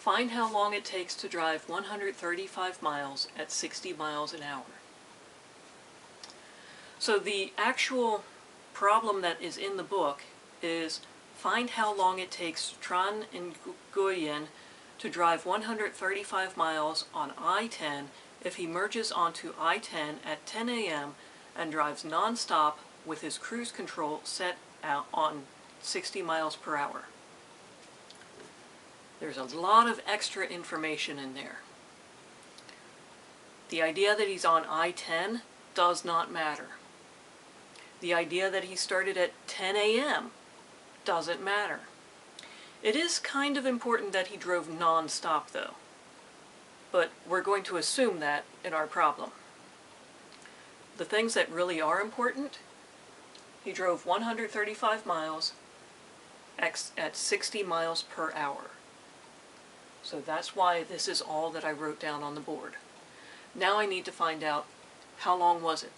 Find how long it takes to drive 135 miles at 60 miles an hour. So the actual problem that is in the book is find how long it takes Tran Nguyen to drive 135 miles on I-10 if he merges onto I-10 at 10 a.m. and drives non-stop with his cruise control set out on 60 miles per hour. There's a lot of extra information in there. The idea that he's on I-10 does not matter. The idea that he started at 10 a.m. doesn't matter. It is kind of important that he drove non-stop though, but we're going to assume that in our problem. The things that really are important, he drove 135 miles at 60 miles per hour. So that's why this is all that I wrote down on the board. Now I need to find out how long was it.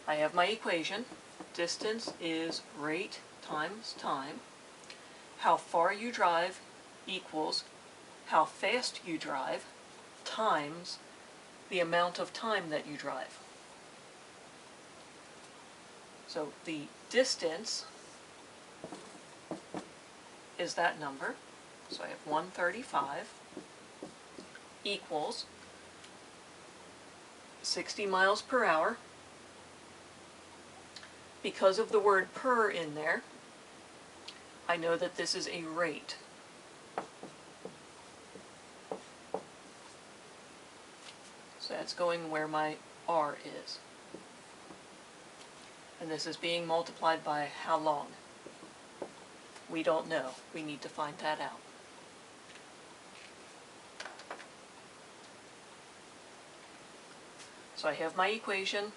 I have my equation. Distance is rate times time. How far you drive equals how fast you drive times the amount of time that you drive. So the distance is that number. So I have 135 equals 60 miles per hour. Because of the word per in there, I know that this is a rate. So that's going where my R is. And this is being multiplied by how long? We don't know. We need to find that out. So I have my equation.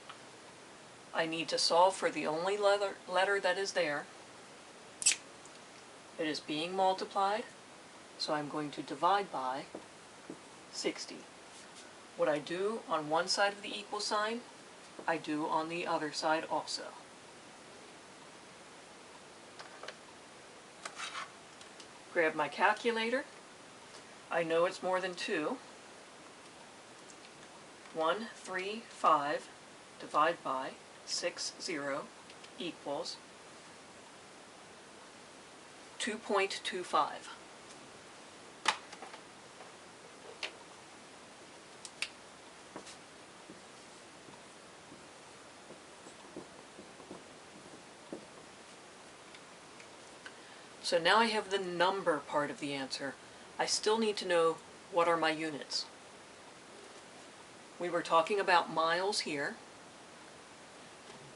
I need to solve for the only letter that is there. It is being multiplied, so I'm going to divide by 60. What I do on one side of the equal sign, I do on the other side also. Grab my calculator. I know it's more than 2. 135 divide by 60 equals 2.25. So now I have the number part of the answer. I still need to know what are my units. We were talking about miles here,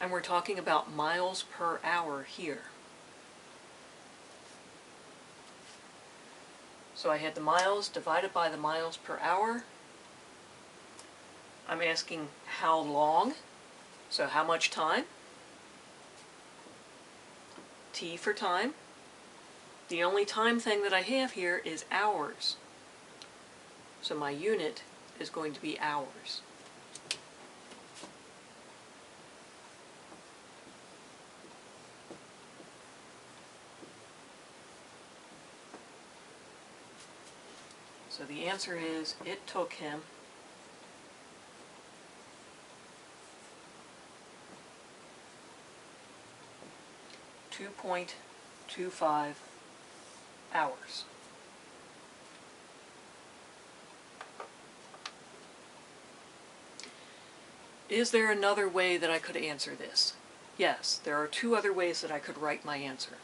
and we're talking about miles per hour here. So I had the miles divided by the miles per hour. I'm asking how long, so how much time? T for time. The only time thing that I have here is hours. So my unit is going to be hours. So the answer is, it took him 2.25 hours. Is there another way that I could answer this? Yes, there are 2 other ways that I could write my answer.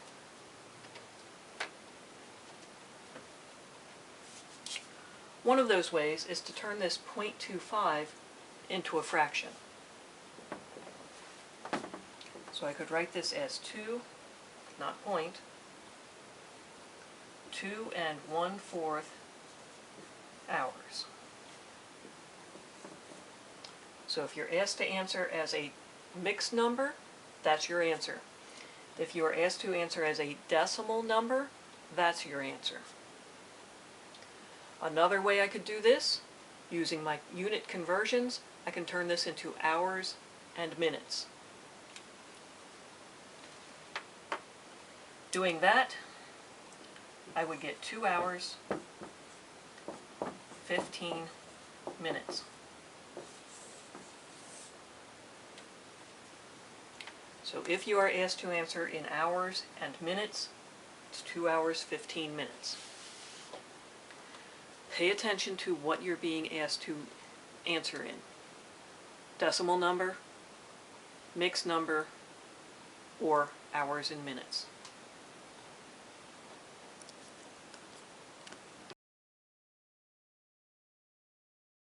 One of those ways is to turn this 0.25 into a fraction. So I could write this as 2, not point, 2 1/4 hours. So if you're asked to answer as a mixed number, that's your answer. If you are asked to answer as a decimal number, that's your answer. Another way I could do this, using my unit conversions, I can turn this into hours and minutes. Doing that, I would get 2 hours, 15 minutes. So if you are asked to answer in hours and minutes, it's 2 hours, 15 minutes. Pay attention to what you're being asked to answer in. Decimal number, mixed number, or hours and minutes.